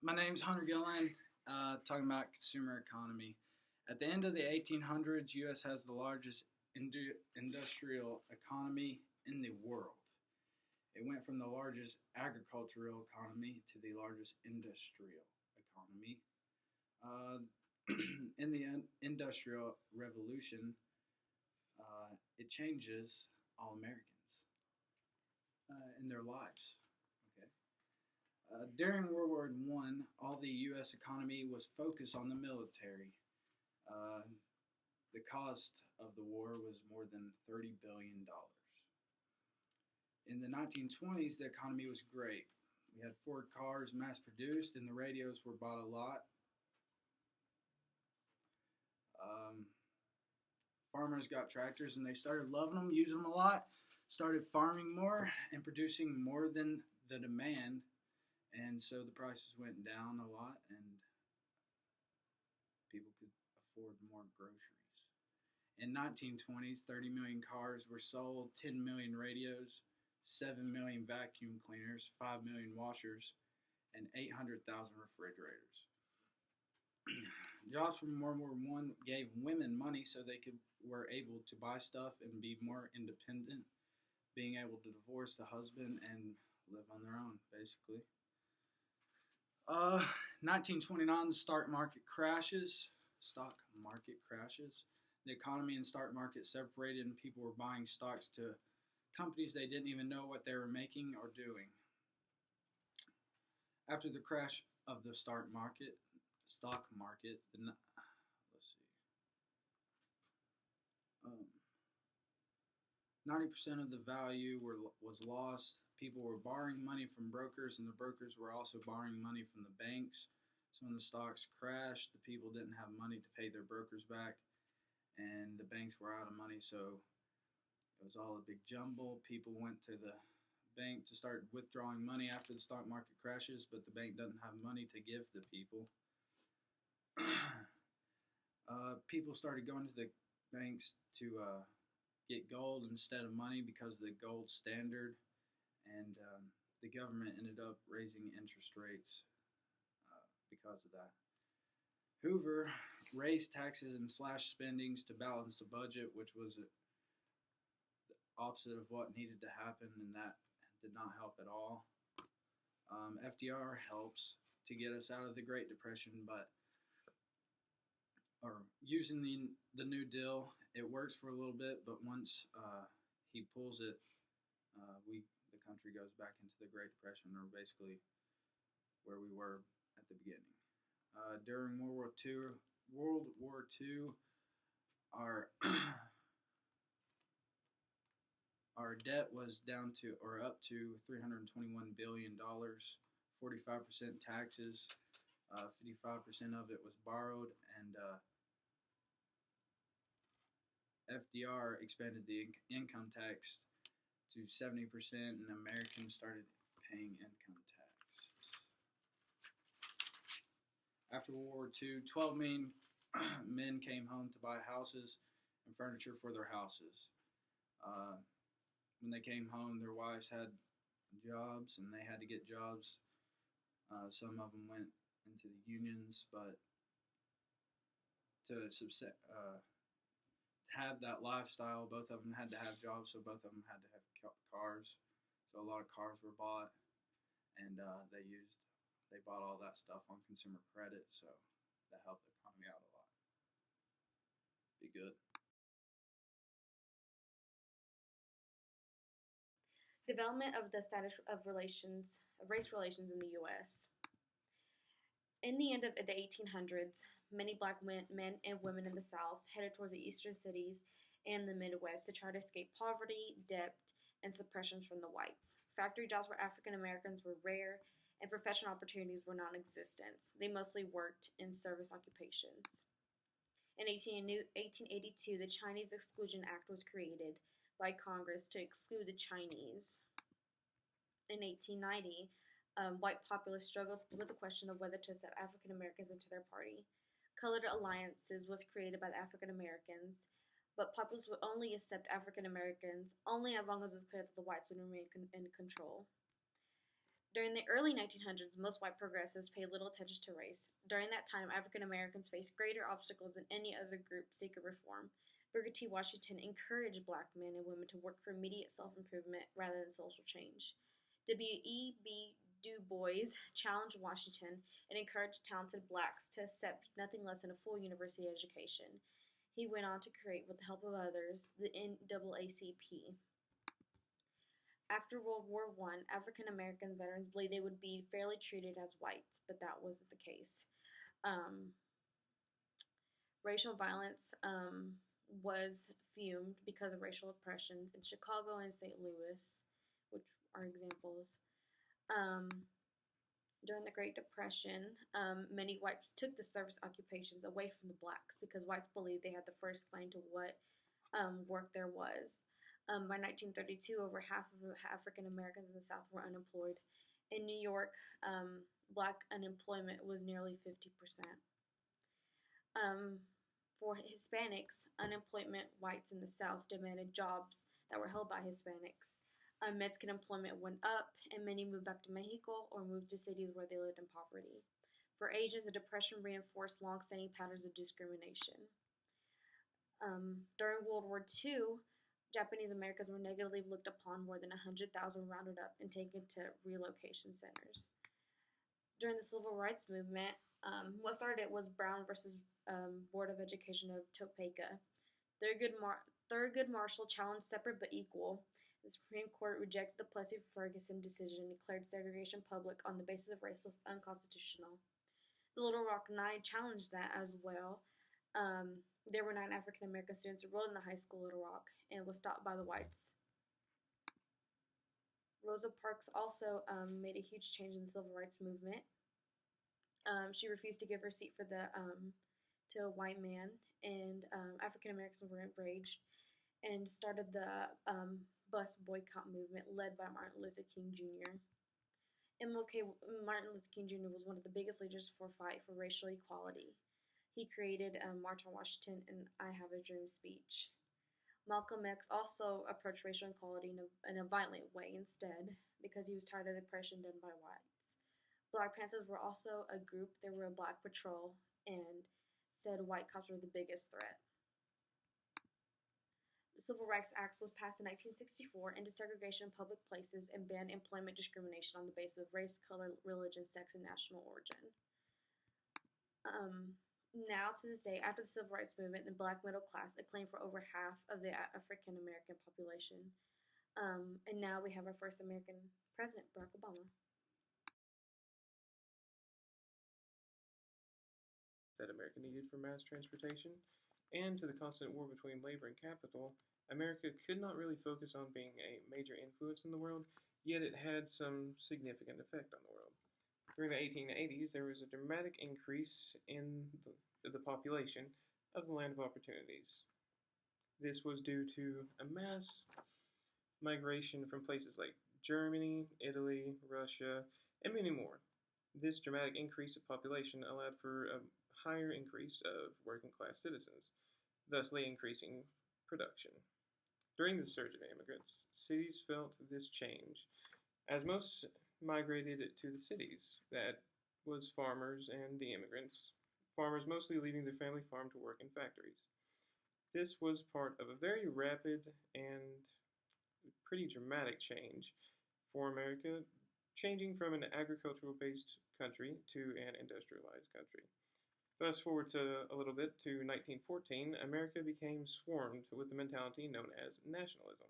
My name's Hunter Gillen. Talking about consumer economy. At the end of the 1800s, U.S. has the largest industrial economy in the world. It went from the largest agricultural economy to the largest industrial economy. Uh, in the Industrial Revolution, it changes all Americans in their lives. Okay. During World War One, all the U.S. economy was focused on the military. Uh, the cost of the war was more than $30 billion. In the 1920s, the economy was great. We had Ford cars mass produced, and the radios were bought a lot. Um, Farmers got tractors, and they started loving them, using them a lot. Started farming more and producing more than the demand, and so the prices went down a lot, and people could afford more groceries. In 1920s, 30 million cars were sold, 10 million radios, 7 million vacuum cleaners, 5 million washers, and 800,000 refrigerators. Jobs from World War One gave women money so they were able to buy stuff and be more independent, being able to divorce the husband and live on their own, basically. 1929, the stock market crashes. The economy and stock market separated, and people were buying stocks to companies they didn't even know what they were making or doing. After the crash of the stock market, let's see, 90% of the value was lost. People were borrowing money from brokers, and the brokers were also borrowing money from the banks. So when the stocks crashed, the people didn't have money to pay their brokers back, and the banks were out of money. So it was all a big jumble. People went to the bank to start withdrawing money after the stock market crashes, but the bank doesn't have money to give the people. People started going to the banks to get gold instead of money because of the gold standard, and the government ended up raising interest rates because of that. Hoover raised taxes and slashed spendings to balance the budget, which was the opposite of what needed to happen, and that did not help at all. FDR helps to get us out of the Great Depression, or using the New Deal, it works for a little bit, but once he pulls it, the country goes back into the Great Depression, or basically where we were at the beginning. During World War II, our our debt was down to, or up to, $321 billion, 45% taxes, 55% of it was borrowed, and FDR expanded the income tax to 70%, and Americans started paying income taxes. After World War II, 12 million men came home to buy houses and furniture for their houses. When they came home, their wives had jobs, and they had to get jobs. Some of them went into the unions, but to have that lifestyle, both of them had to have jobs, so both of them had to have cars. So a lot of cars were bought, and they bought all that stuff on consumer credit, so that helped the economy out a lot. Be good. Development of the status of race relations in the U.S. In the end of the 1800s, many black men and women in the South headed towards the eastern cities and the Midwest to try to escape poverty, debt, and suppressions from the whites. Factory jobs for African Americans were rare, and professional opportunities were non-existent. They mostly worked in service occupations. In 1882, the Chinese Exclusion Act was created by Congress to exclude the Chinese. In 1890, white populists struggled with the question of whether to accept African Americans into their party. Colored Alliances was created by the African Americans, but populists would only accept African Americans only as long as it was clear that the whites would remain in control. During the early 1900s, most white progressives paid little attention to race. During that time, African Americans faced greater obstacles than any other group seeking reform. Booker T. Washington encouraged black men and women to work for immediate self-improvement rather than social change. W.E.B. Du Bois challenged Washington and encouraged talented blacks to accept nothing less than a full university education. He went on to create, with the help of others, the NAACP. After World War I, African American veterans believed they would be fairly treated as whites, but that wasn't the case. Racial violence was fumed because of racial oppressions in Chicago and St. Louis, which are examples. During the Great Depression, many whites took the service occupations away from the blacks because whites believed they had the first claim to what work there was. By 1932, over half of African Americans in the South were unemployed. In New York, black unemployment was nearly 50%. For Hispanics, unemployment whites in the South demanded jobs that were held by Hispanics. Mexican employment went up, and many moved back to Mexico or moved to cities where they lived in poverty. For Asians, the Depression reinforced long-standing patterns of discrimination. During World War II, Japanese Americans were negatively looked upon. More than 100,000 rounded up and taken to relocation centers. During the Civil Rights Movement, what started was Brown versus Board of Education of Topeka. Thurgood Marshall challenged separate but equal. The Supreme Court rejected the Plessy-Ferguson decision and declared segregation public on the basis of race was unconstitutional. The Little Rock Nine challenged that as well. There were 9 African American students enrolled in the high school Little Rock and was stopped by the whites. Rosa Parks also made a huge change in the civil rights movement. She refused to give her seat to a white man, and African Americans were enraged and started the bus boycott movement led by Martin Luther King Jr. Martin Luther King Jr. was one of the biggest leaders for fight for racial equality. He created March on Washington and I Have a Dream speech. Malcolm X also approached racial equality in a violent way instead because he was tired of the oppression done by whites. Black Panthers were also a group. They were a black patrol and said white cops were the biggest threat. The Civil Rights Act was passed in 1964 and desegregation in public places and banned employment discrimination on the basis of race, color, religion, sex, and national origin. Now, to this day, after the Civil Rights Movement, the black middle class acclaimed for over half of the African American population. And now we have our first American president, Barack Obama. That America needed for mass transportation, and to the constant war between labor and capital, America could not really focus on being a major influence in the world, yet it had some significant effect on the world. During the 1880s, there was a dramatic increase in the population of the Land of Opportunities. This was due to a mass migration from places like Germany, Italy, Russia, and many more. This dramatic increase of population allowed for a higher increase of working-class citizens, thusly increasing production. During the surge of immigrants, cities felt this change, as most migrated to the cities. That was farmers and the immigrants, farmers mostly leaving their family farm to work in factories. This was part of a very rapid and pretty dramatic change for America, changing from an agricultural-based country to an industrialized country. Fast forward to a little bit to 1914, America became swarmed with the mentality known as nationalism.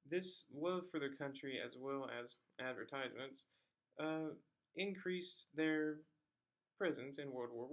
This love for their country, as well as advertisements, increased their presence in World War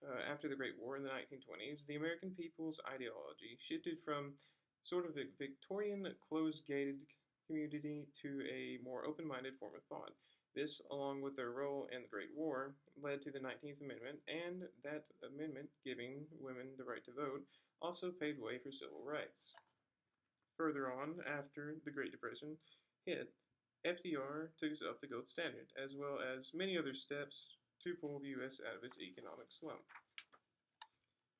I. After the Great War in the 1920s, the American people's ideology shifted from sort of a Victorian, closed-gated community to a more open-minded form of thought. This, along with their role in the Great War, led to the 19th Amendment, and that amendment giving women the right to vote also paved way for civil rights. Further on, after the Great Depression hit, FDR took us off the gold standard, as well as many other steps to pull the U.S. out of its economic slump.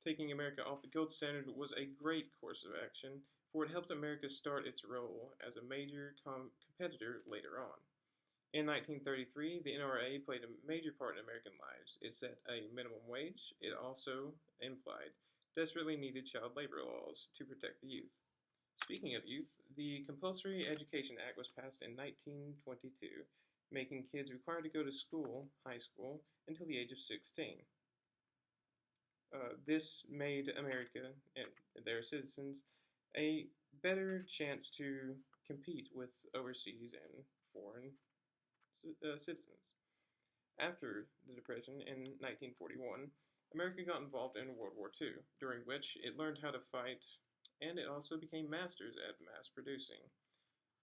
Taking America off the gold standard was a great course of action for it helped America start its role as a major competitor later on. In 1933, the NRA played a major part in American lives. It set a minimum wage. It also implied desperately needed child labor laws to protect the youth. Speaking of youth, the Compulsory Education Act was passed in 1922, making kids required to go to school, high school, until the age of 16. This made America and their citizens a better chance to compete with overseas and foreign citizens. After the Depression in 1941, America got involved in World War II, during which it learned how to fight, and it also became masters at mass producing.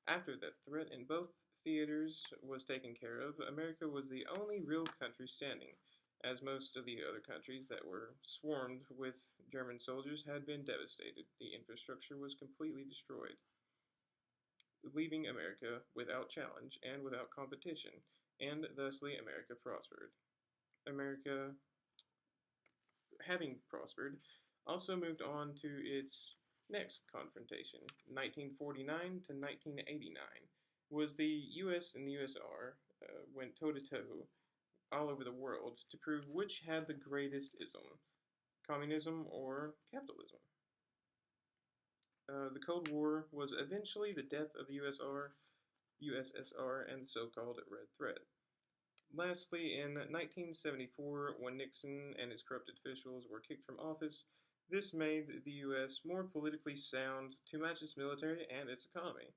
After that threat in both theaters was taken care of, America was the only real country standing, as most of the other countries that were swarmed with German soldiers had been devastated. The infrastructure was completely destroyed, leaving America without challenge and without competition, and thusly America prospered. America, having prospered, also moved on to its next confrontation. 1949 to 1989 was the U.S. and the USSR went toe-to-toe all over the world to prove which had the greatest ism, communism or capitalism. The Cold War was eventually the death of the USSR, and the so-called Red Threat. Lastly, in 1974, when Nixon and his corrupt officials were kicked from office, this made the U.S. more politically sound to match its military and its economy.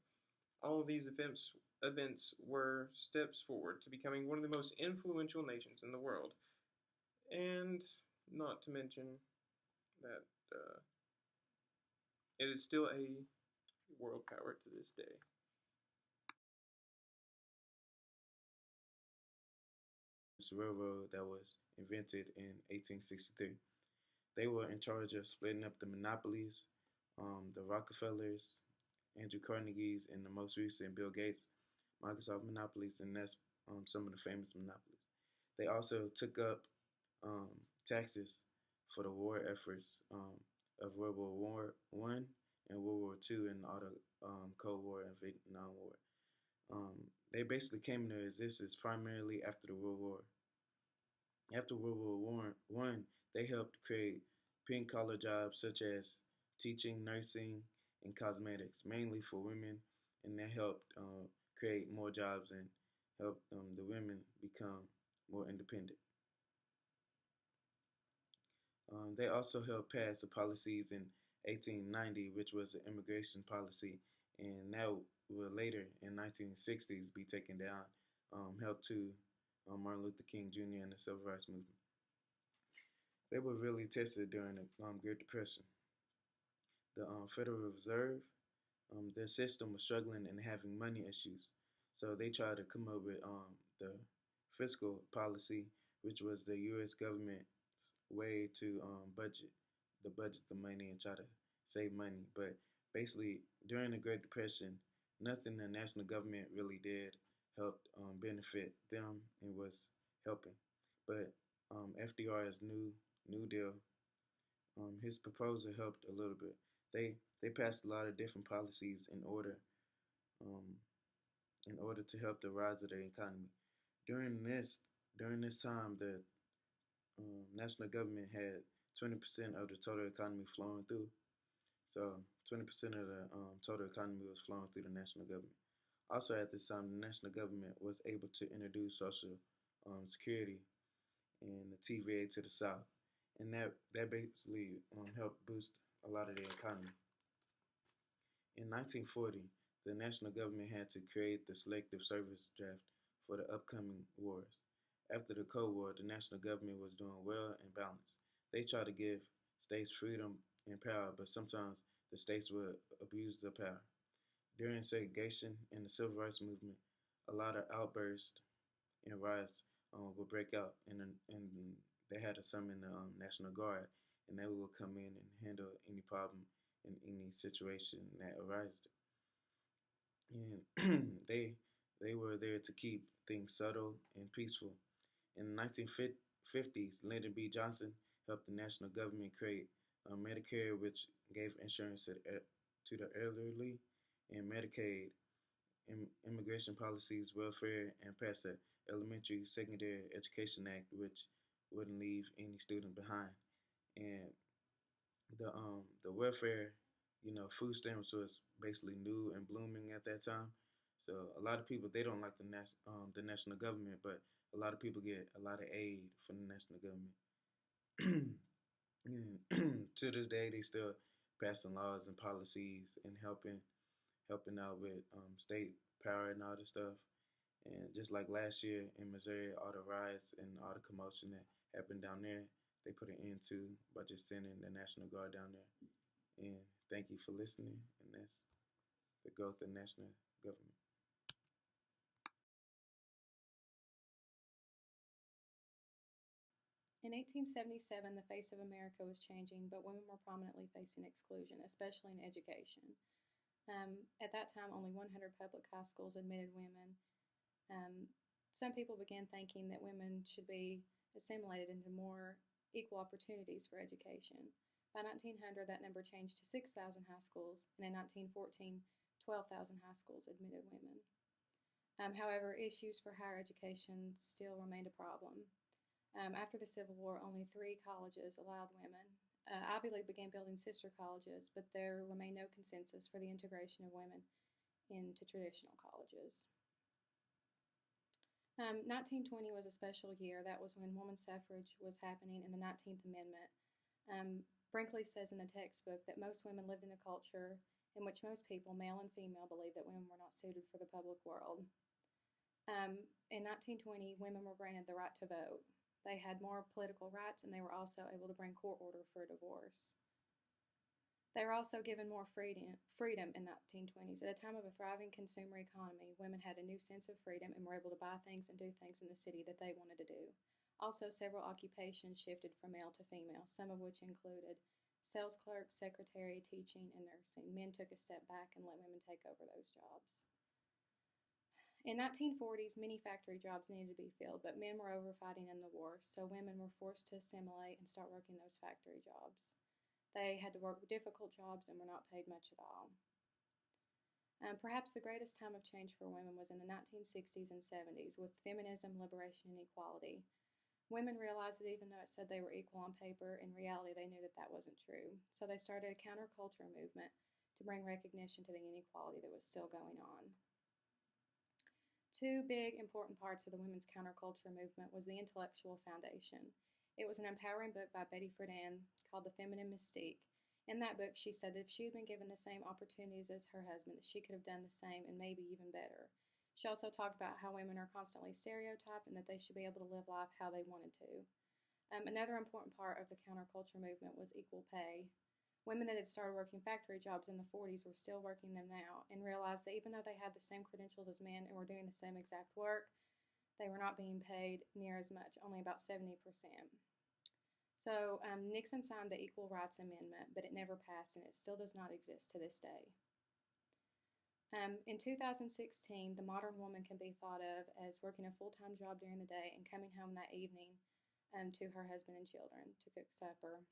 All of these events were steps forward to becoming one of the most influential nations in the world. And not to mention that it is still a world power to this day. This railroad that was invented in 1863. They were in charge of splitting up the monopolies, the Rockefellers, Andrew Carnegie's, and the most recent Bill Gates, Microsoft monopolies, and that's some of the famous monopolies. They also took up taxes for the war efforts of World War I and World War II and all the Cold War and Vietnam War. They basically came into existence primarily after the World War. After World War I, they helped create pink-collar jobs such as teaching, nursing, and cosmetics, mainly for women, and that helped create more jobs and help the women become more independent. They also helped pass the policies in 1890, which was an immigration policy, and that will later in 1960s be taken down, helped to Martin Luther King Jr. and the Civil Rights Movement. They were really tested during the Great Depression. The Federal Reserve, their system was struggling and having money issues, so they tried to come up with the fiscal policy, which was the U.S. government's way to budget the money and try to save money. But basically, during the Great Depression, nothing the national government really did helped benefit them and was helping. But FDR's New Deal, his proposal helped a little bit. They passed a lot of different policies in order to help the rise of the economy. During this time, the national government had 20% of the total economy flowing through. So 20% of the total economy was flowing through the national government. Also at this time, the national government was able to introduce Social Security and the TVA to the South. And that basically helped boost a lot of the economy. In 1940, the national government had to create the Selective Service Draft for the upcoming wars. After the Cold War, the national government was doing well and balanced. They tried to give states freedom and power, but sometimes the states would abuse their power. During segregation and the Civil Rights Movement, a lot of outbursts and riots would break out, and they had to summon the National Guard, and they would come in and handle any problem in any situation that arises. And they were there to keep things subtle and peaceful. In the 1950s, Lyndon B. Johnson helped the national government create Medicare, which gave insurance to the elderly, and Medicaid, immigration policies, welfare, and passed the Elementary Secondary Education Act, which wouldn't leave any student behind. And the welfare, food stamps was basically new and blooming at that time. So a lot of people they don't like the national government, but a lot of people get a lot of aid from the national government. And to this day, they still passing laws and policies and helping out with state power and all this stuff. And just like last year in Missouri, all the riots and all the commotion that happened down there, they put an end to by just sending the National Guard down there. And thank you for listening. And that's the growth of national government. In 1877, the face of America was changing, but women were prominently facing exclusion, especially in education. At that time, only 100 public high schools admitted women. Some people began thinking that women should be assimilated into more equal opportunities for education. By 1900, that number changed to 6,000 high schools, and in 1914, 12,000 high schools admitted women. However, issues for higher education still remained a problem. After the Civil War, only 3 colleges allowed women. Ivy League began building sister colleges, but there remained no consensus for the integration of women into traditional colleges. 1920 was a special year. That was when women's suffrage was happening in the 19th Amendment. Brinkley says in the textbook that most women lived in a culture in which most people, male and female, believed that women were not suited for the public world. In 1920, women were granted the right to vote. They had more political rights, and they were also able to bring court order for a divorce. They were also given more freedom in the 1920s. At a time of a thriving consumer economy, women had a new sense of freedom and were able to buy things and do things in the city that they wanted to do. Also, several occupations shifted from male to female, some of which included sales clerk, secretary, teaching, and nursing. Men took a step back and let women take over those jobs. In 1940s, many factory jobs needed to be filled, but men were over fighting in the war, so women were forced to assimilate and start working those factory jobs. They had to work difficult jobs and were not paid much at all. Perhaps the greatest time of change for women was in the 1960s and 70s with feminism, liberation, and equality. Women realized that even though it said they were equal on paper, in reality they knew that that wasn't true. So they started a counterculture movement to bring recognition to the inequality that was still going on. 2 big important parts of the women's counterculture movement was the intellectual foundation. It was an empowering book by Betty Friedan called The Feminine Mystique. In that book, she said that if she had been given the same opportunities as her husband, that she could have done the same and maybe even better. She also talked about how women are constantly stereotyped and that they should be able to live life how they wanted to. Another important part of the counterculture movement was equal pay. Women that had started working factory jobs in the 40s were still working them now and realized that even though they had the same credentials as men and were doing the same exact work, they were not being paid near as much, only about 70%. So Nixon signed the Equal Rights Amendment, but it never passed and it still does not exist to this day. In 2016, the modern woman can be thought of as working a full-time job during the day and coming home that evening to her husband and children to cook supper.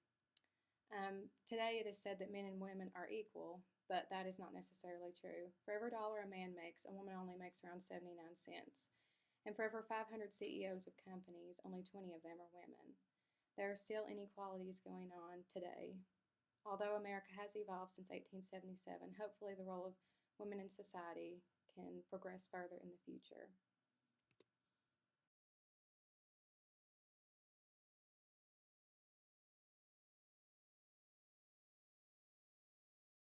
Today it is said that men and women are equal, but that is not necessarily true. For every dollar a man makes, a woman only makes around 79 cents. And for every 500 CEOs of companies, only 20 of them are women. There are still inequalities going on today. Although America has evolved since 1877, hopefully the role of women in society can progress further in the future.